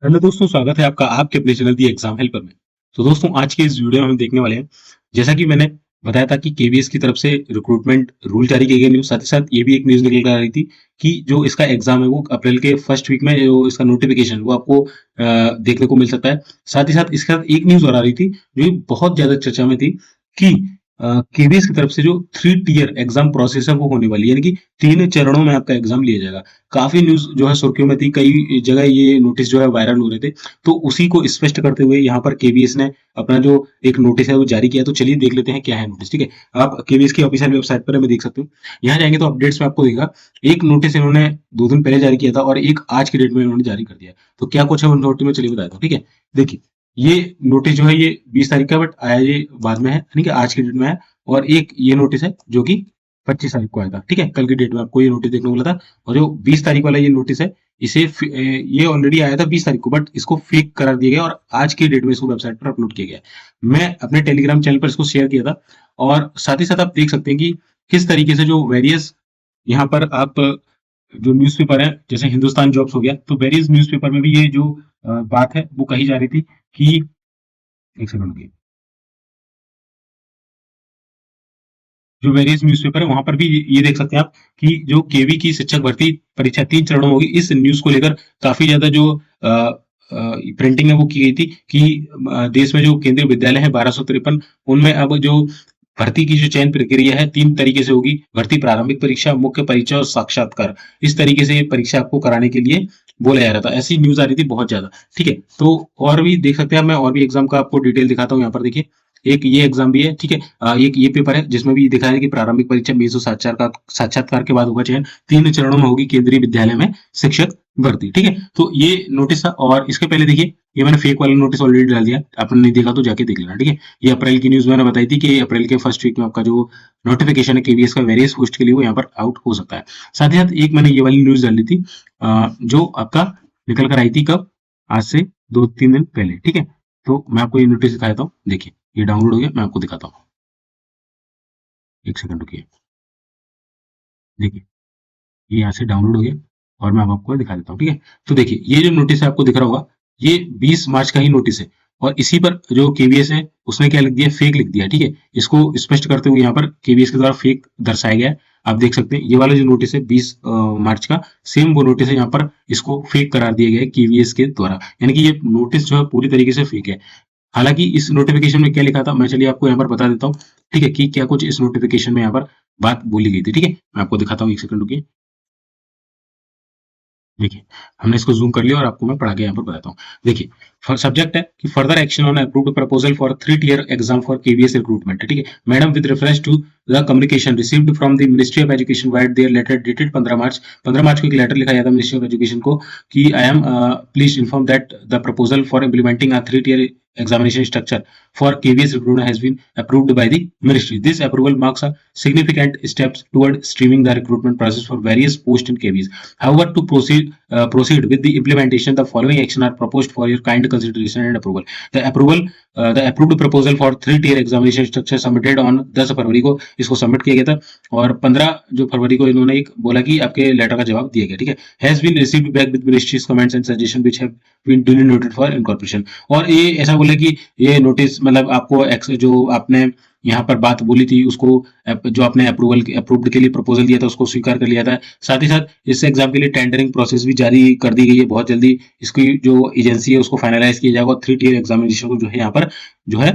Hello दोस्तों, स्वागत है आपका आपके अपने चैनल दी एग्जाम हेल्पर में। तो दोस्तों, आज के इस वीडियो में हम देखने वाले हैं, जैसा कि मैंने बताया था कि केवीएस की तरफ से रिक्रूटमेंट रूल जारी किए गए। न्यूज साथ ही साथ ये भी एक न्यूज निकल कर आ रही थी कि जो इसका एग्जाम है वो अप्रैल के फर्स्ट वीक में जो इसका नोटिफिकेशन वो आपको देखने को मिल सकता है। साथ ही साथ इसके साथ एक न्यूज और आ रही थी जो बहुत ज्यादा चर्चा में थी कि केवीएस की तरफ से जो 3 टियर एग्जाम प्रोसेस है वो होने वाली है, यानी कि 3 चरणों में आपका एग्जाम लिया जाएगा। काफी न्यूज जो है सुर्खियों में थी, कई जगह ये नोटिस जो है वायरल हो रहे थे। तो उसी को स्पष्ट करते हुए यहाँ पर केवीएस ने अपना जो एक नोटिस है वो जारी किया। तो चलिए देख लेते हैं क्या है नोटिस। ठीक है, आप केवीएस की ऑफिशियल वेबसाइट पर मैं देख सकते हूँ। यहाँ जाएंगे तो अपडेट्स में आपको दिखेगा। एक नोटिस इन्होंने 2 दिन पहले जारी किया था और एक आज की डेट में इन्होंने जारी कर दिया। तो क्या कुछ है उन नोटिस में, चलिए बताता हूँ। ठीक है, देखिए, ये नोटिस जो है ये 20 तारीख का, बट आया ये बाद में है, यानी कि आज की डेट में है। और एक ये नोटिस है जो कि 25 तारीख को आया था। ठीक है, कल की डेट में आपको ये नोटिस देखने को मिला था। और जो 20 तारीख वाला ये नोटिस है, ये ऑलरेडी आया था 20 तारीख को, बट इसको फेक करार दिया गया और आज की डेट में इसको वेबसाइट पर अपलोड किया गया। मैं अपने टेलीग्राम चैनल पर इसको शेयर किया था। और साथ ही साथ आप देख सकते हैं कि किस तरीके से जो वेरियस यहाँ पर आप जो न्यूज़पेपर है, जैसे हिंदुस्तान जॉब्स हो गया, तो वेरियस न्यूज़पेपर में भी ये जो बात है वो कही जा रही थी कि एक सेकंड की, जो वेरियस न्यूज़पेपर है वहां पर भी ये देख सकते हैं आप कि जो केवी की शिक्षक भर्ती परीक्षा 3 चरणों में होगी। इस न्यूज को लेकर काफी ज्यादा जो प्रिंटिंग है वो की गई थी कि देश में जो केंद्रीय विद्यालय है 1253, उनमें अब जो भर्ती की जो चयन प्रक्रिया है 3 तरीके से होगी: भर्ती, प्रारंभिक परीक्षा, मुख्य परीक्षा और साक्षात्कार। इस तरीके से ये परीक्षा आपको कराने के लिए बोला जा रहा था। ऐसी न्यूज आ रही थी बहुत ज्यादा। ठीक है, तो और भी देख सकते हैं। मैं और भी एग्जाम का आपको डिटेल दिखाता हूँ। यहाँ पर देखिए, एक ये एग्जाम भी है। ठीक है, एक ये पेपर है जिसमें भी दिखा है कि प्रारंभिक परीक्षा में साक्षात्कार के बाद होगा चयन। 3 चरणों में होगी केंद्रीय विद्यालय में शिक्षक भर्ती। ठीक है, तो ये नोटिस था। और इसके पहले देखिए, ये मैंने फेक वाला नोटिस ऑलरेडी डाल दिया, आपने नहीं देखा तो जाके देख लेना। ठीक है, ये अप्रैल की न्यूज मैंने बताई थी कि अप्रैल के फर्स्ट वीक में आपका जो नोटिफिकेशन है केवीएस का वेरियस पोस्ट के लिए वो यहाँ पर आउट हो सकता है। साथ ही साथ एक मैंने ये वाली न्यूज डाली थी जो आपका निकल कर आई थी कब, आज से 2-3 दिन पहले। ठीक है, तो मैं आपको ये नोटिस दिखा देता हूँ। देखिए, ये डाउनलोड हो गया, मैं आपको दिखाता हूँ। एक सेकंड रुकिए। देखिए, ये यहाँ से डाउनलोड हो गया और मैं अब आपको दिखा देता हूँ। ठीक है, तो देखिए, ये जो नोटिस है आपको दिख रहा होगा, ये 20 मार्च का ही नोटिस है। और इसी पर जो केवीएस है उसने क्या लिख दिया, फेक लिख दिया। ठीक है, इसको स्पष्ट करते हुए यहाँ पर केवीएस के द्वारा फेक दर्शाया गया है। आप देख सकते हैं ये वाला जो नोटिस है 20 मार्च का, सेम वो नोटिस है। यहाँ पर इसको फेक करार दिया गया है केवीएस के द्वारा, यानी कि ये नोटिस जो है पूरी तरीके से फेक है। हालांकि इस नोटिफिकेशन में क्या लिखा था, मैं चलिए आपको यहाँ पर बता देता हूँ। ठीक है, कि क्या कुछ इस नोटिफिकेशन में यहाँ पर बात बोली गई थी। ठीक है, मैं आपको दिखाता हूँ, एक सेकंड रुकिए। देखिए, हमने इसको ज़ूम कर लिया और आपको मैं पढ़ा के यहाँ पर बताता हूँ। देखिए, सब्जेक्ट है कि further action on approved proposal for 3 tier exam for KVS recruitment. ठीक है, madam, with reference to the communication received from the ministry of education vide their letter dated 15 March. 15 March को एक लेटर लिखा गया था ministry of education को कि I am please inform that the proposal for implementing a 3 tier examination structure for KVS recruitment has been approved by the ministry. This approval marks a significant steps toward streaming the recruitment process for various posts in KVS. However, to proceed with the implementation, the following action are proposed for your kind consideration and approval. The approved proposal for 3 tier examination structure submitted on 10 फरवरी को इसको submit किया गया था। और 15 जो फरवरी को इन्होंने एक बोला कि आपके लेटर का जवाब दिया गया। ठीक है, has been received back with ministry's comments and suggestion which have been duly noted for incorporation। और ये ऐसा बोला कि ये नोटिस मतलब आपको जो आपने यहाँ पर बात बोली थी उसको, जो आपने अप्रूव्ड के लिए प्रपोजल दिया था उसको स्वीकार कर लिया था। साथ ही साथ इस एग्जाम के लिए टेंडरिंग प्रोसेस भी जारी कर दी गई है। बहुत जल्दी इसकी जो एजेंसी है उसको फाइनलाइज किया जाएगा और 3 टियर एग्जामिनेशन को जो है यहाँ पर जो है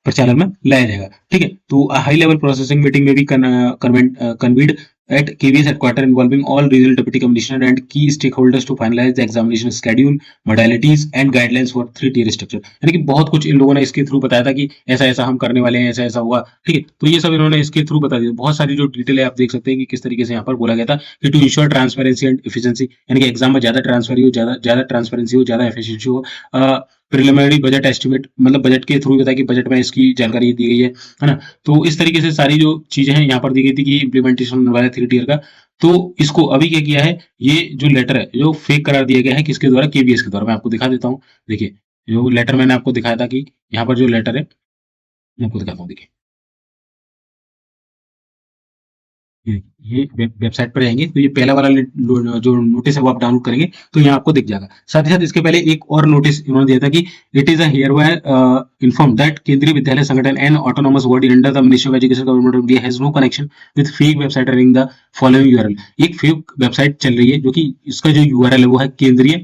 प्रचालन में लाया जाएगा। ठीक है, तो हाई लेवल प्रोसेसिंग मीटिंग में भी कन्वीड at KVS headquarter involving all regional deputy commissioner and key stakeholders to finalize the examination schedule, modalities and guidelines for 3 tier structure। यानी कि बहुत कुछ इन लोगों ने इसके थ्रू बताया था कि ऐसा ऐसा हम करने वाले हैं, ऐसा ऐसा होगा। ठीक है, तो ये सब इन्होंने इसके थ्रू बता दिया। बहुत सारी जो डिटेल है आप देख सकते हैं कि किस तरीके से यहाँ पर बोला गया था कि to ensure transparency and efficiency, यानी कि एग्जाम में ज्यादा ट्रांसफर हो, ज्यादा ट्रांसपेरेंसी हो, ज्यादा एफिशिएंसी हो। प्रिलिमिनरी बजट एस्टिमेट, मतलब बजट के थ्रू बताया कि बजट में इसकी जानकारी दी गई है ना। तो इस तरीके से सारी जो चीजें हैं यहाँ पर दी गई थी कि इम्प्लीमेंटेशन होने वाला है 3 टियर का। तो इसको अभी क्या किया है, ये जो लेटर है जो फेक करार दिया गया है किसके द्वारा, केवीएस के द्वारा। मैं आपको दिखा देता हूँ। देखिए, जो लेटर मैंने आपको दिखाया था कि यहाँ पर जो लेटर है, मैं आपको दिखाता हूँ। देखिए, ये वेबसाइट पर रहेंगे तो ये पहला वाला जो नोटिस है वो आप डाउनलोड करेंगे तो यहाँ आपको दिख जाएगा। साथ ही साथ इसके पहले एक और नोटिस इन्होंने दिया था कि it is hereby inform that Kendriya Vidyalaya Sangathan and autonomous body under the ministry of education government of India has no connection with fake website running the following URL. एक फेक वेबसाइट चल रही है जो कि इसका जो यूआरएल है वो है केंद्रीय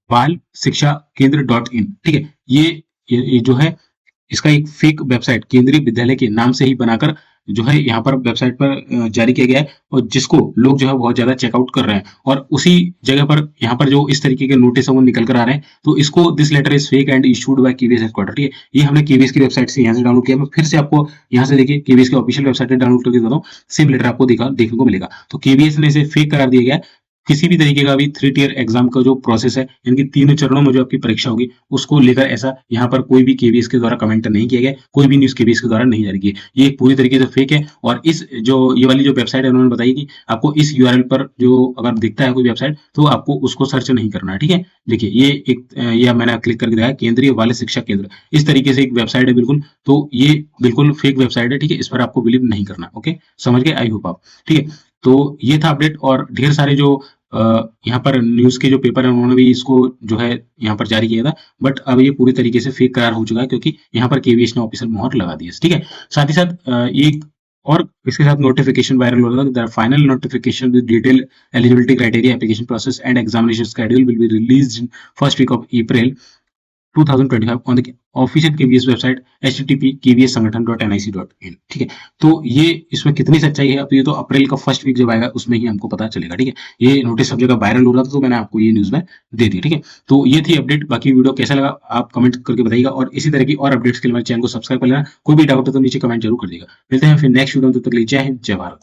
बाल शिक्षा केंद्र .in। ठीक है, ये जो है इसका एक फेक वेबसाइट केंद्रीय विद्यालय के नाम से ही बनाकर जो है यहाँ पर वेबसाइट पर जारी किया गया है और जिसको लोग जो है बहुत ज्यादा चेकआउट कर रहे हैं और उसी जगह पर यहाँ पर जो इस तरीके के नोटिस है वो निकल कर आ रहे हैं। तो इसको this letter is fake and issued by KVS headquarter. ठीक है, ये हमने केवीएस की वेबसाइट से यहाँ से डाउनलोड किया। मैं फिर से आपको यहाँ से देखिए केवीएस की ऑफिशियल वेबसाइट से डाउनलोड करके देता हूँ, सेम लेटर आपको देखने को मिलेगा। तो केवीएस ने इसे फेक करार दिया गया है। किसी भी तरीके का भी 3 टियर एग्जाम का जो प्रोसेस है, इनकी 3 चरणों में जो आपकी परीक्षा होगी उसको लेकर ऐसा यहाँ पर कोई भी केवीएस के द्वारा कमेंट नहीं किया गया, कोई भी न्यूज केवीएस के द्वारा नहीं जारी की। ये पूरी तरीके से फेक है और इस जो ये वाली जो वेबसाइट है उन्होंने बताई कि आपको इस यूआरएल पर जो अगर दिखता है कोई वेबसाइट तो आपको उसको सर्च नहीं करना है। ठीक है, देखिए ये एक ये मैंने क्लिक करके दिखाया केंद्रीय बाल शिक्षा केंद्र, इस तरीके से एक वेबसाइट है बिल्कुल। तो ये बिल्कुल फेक वेबसाइट है। ठीक है, इस पर आपको बिलीव नहीं करना। ओके, समझ गए? आई होप आप। ठीक है, तो ये था अपडेट और ढेर सारे जो यहाँ पर न्यूज के जो पेपर है उन्होंने भी इसको जो है यहाँ पर जारी किया था, बट अब ये पूरी तरीके से फेक करार हो चुका है क्योंकि यहाँ पर केवीएस ने ऑफिशियल मोहर लगा दी है। ठीक है, साथ ही साथ एक और इसके साथ नोटिफिकेशन वायरल हो रहा था। Final notification with detail eligibility criteria application process and examination schedule will be released in first week of April 2025 on the official KVS website http://kvssangathan.nic.in। ठीक है, तो ये इसमें कितनी सच्चाई है अब ये तो अप्रैल का फर्स्ट वीक जब आएगा उसमें ही हमको पता चलेगा। ठीक है, ये नोटिस सब जगह वायरल हो रहा था तो मैंने आपको ये न्यूज में दे दी। ठीक है, तो ये थी अपडेट। बाकी वीडियो कैसा लगा आप कमेंट करके बताइएगा और इसी तरह की और अपडेट्स के लिए हमारे चैनल को सब्सक्राइब कर लेना। कोई भी डाउट हो तो नीचे कमेंट जरूर कर देगा। मिलते हैं फिर नेक्स्ट वीडियो में, तब तक के लिए जय हिंद जय भारत।